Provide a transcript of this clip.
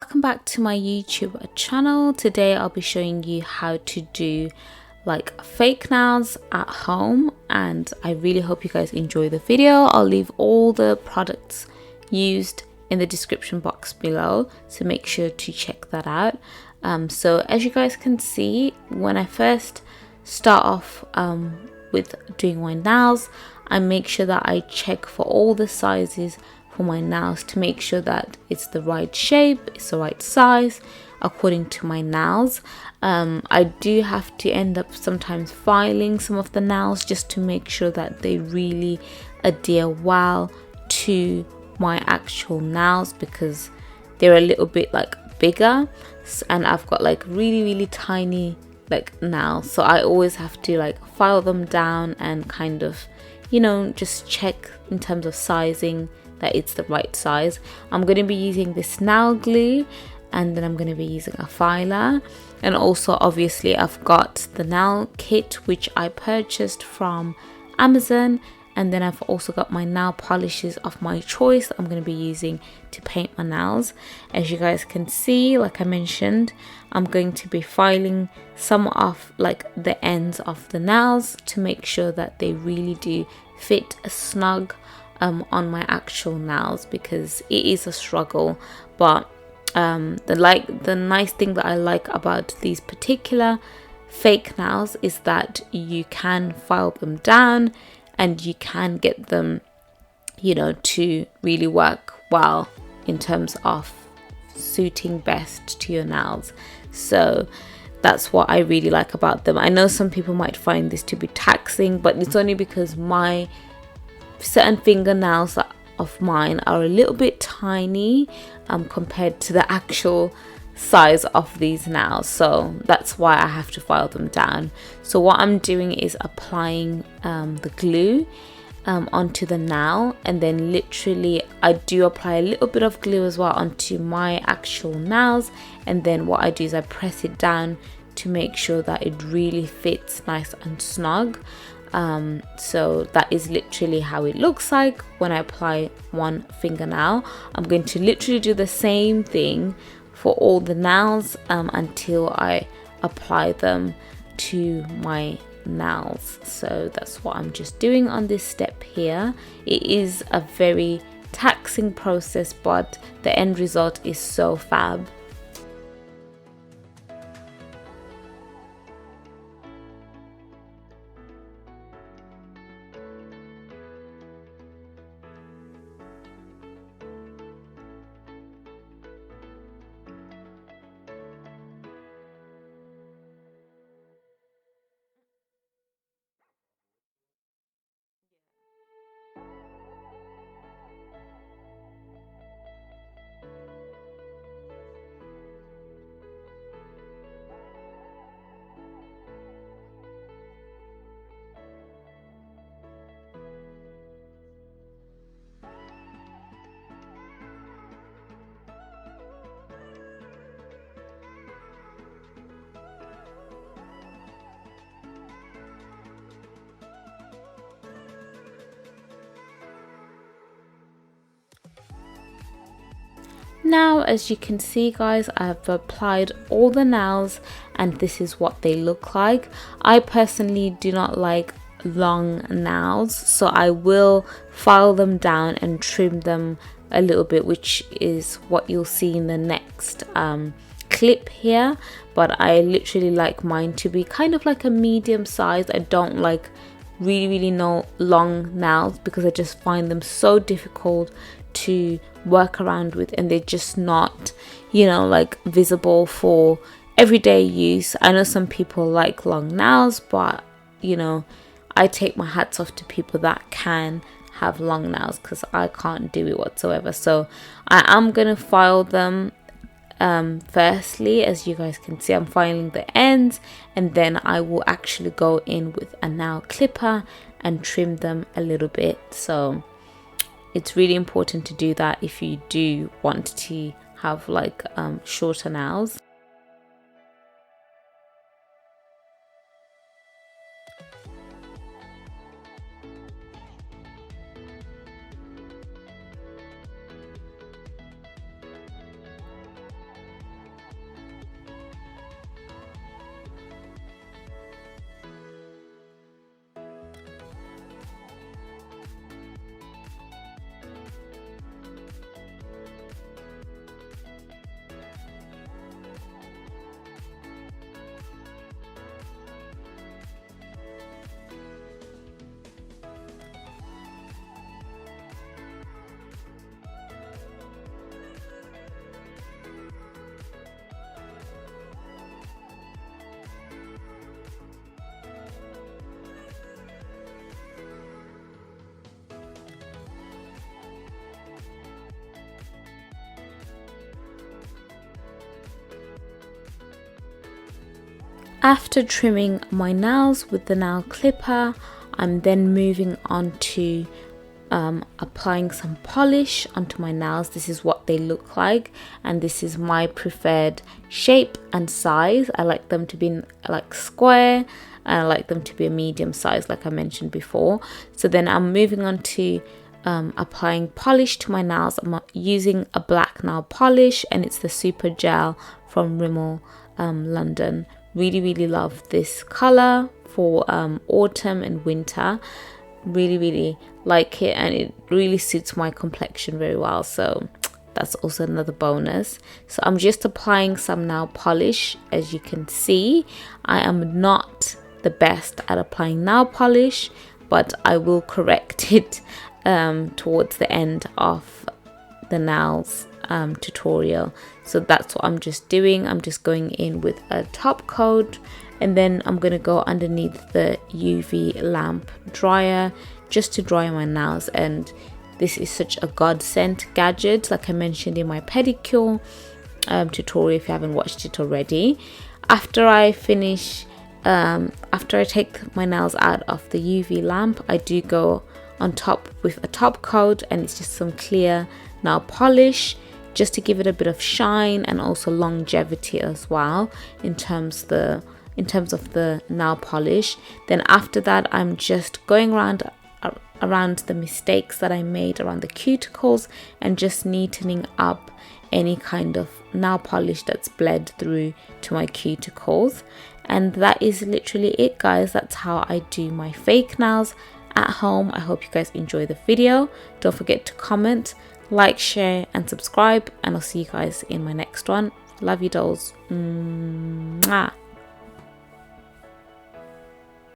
welcome back to my YouTube channel. Today I'll be showing you how to do like fake nails at home, and I really hope you guys enjoy the video. I'll leave all the products used in the description box below, so make sure to check that out. So as you guys can see, when I first start off with doing my nails, I make sure that I check for all the sizes for my nails to make sure that it's the right shape, it's the right size according to my nails. I do have to end up sometimes filing some of the nails just to make sure that they really adhere well to my actual nails, because they're a little bit like bigger and I've got like really tiny like nails, so I always have to like file them down and kind of, you know, just check in terms of sizing that it's the right size. I'm going to be using this nail glue, and then I'm going to be using a filer, and also obviously I've got the nail kit which I purchased from Amazon, and then I've also got my nail polishes of my choice I'm going to be using to paint my nails. As you guys can see, like I mentioned, I'm going to be filing some of like the ends of the nails to make sure that they really do fit snug on my actual nails, because it is a struggle. But the nice thing that I like about these particular fake nails is that you can file them down and you can get them, you know, to really work well in terms of suiting best to your nails. So that's what I really like about them. I know some people might find this to be taxing, but it's only because my certain fingernails of mine are a little bit tiny compared to the actual size of these nails, so that's why I have to file them down. So what I'm doing is applying the glue onto the nail, and then literally I do apply a little bit of glue as well onto my actual nails, and then what I do is I press it down to make sure that it really fits nice and snug. So that is literally how it looks like when I apply one fingernail. I'm going to literally do the same thing for all the nails until I apply them to my nails. So that's what I'm just doing on this step here. It is a very taxing process, but the end result is so fab. Now, as you can see guys, I've applied all the nails and this is what they look like. I personally do not like long nails, so I will file them down and trim them a little bit, which is what you'll see in the next clip here. But I literally like mine to be kind of like a medium size. I don't like really no long nails because I just find them so difficult to work around with, and they're just not, you know, like visible for everyday use. I know some people like long nails, but you know, I take my hats off to people that can have long nails because I can't do it whatsoever. So I am gonna file them firstly. As you guys can see, I'm filing the ends, and then I will actually go in with a nail clipper and trim them a little bit. So it's really important to do that if you do want to have like shorter nails. After trimming my nails with the nail clipper, I'm then moving on to applying some polish onto my nails. This is what they look like, and this is my preferred shape and size. I like them to be like square, and I like them to be a medium size, like I mentioned before. So then I'm moving on to applying polish to my nails. I'm using a black nail polish, and it's the Super Gel from Rimmel London. Really love this color for autumn and winter. Really like it, and it really suits my complexion very well, so that's also another bonus. So I'm just applying some nail polish. As you can see, I am not the best at applying nail polish, but I will correct it towards the end of the nails tutorial. So that's what I'm just doing. I'm just going in with a top coat, and then I'm going to go underneath the UV lamp dryer just to dry my nails. And this is such a godsend gadget, like I mentioned in my pedicure tutorial if you haven't watched it already. After I finish, after I take my nails out of the UV lamp, I do go on top with a top coat, and it's just some clear nail polish just to give it a bit of shine and also longevity as well in terms of the nail polish. Then after that, I'm just going around the mistakes that I made around the cuticles and just neatening up any kind of nail polish that's bled through to my cuticles. And that is literally it, guys. That's how I do my fake nails at home. I hope you guys enjoy the video. Don't forget to comment, like, share and subscribe, and I'll see you guys in my next one. Love you dolls. Mwah.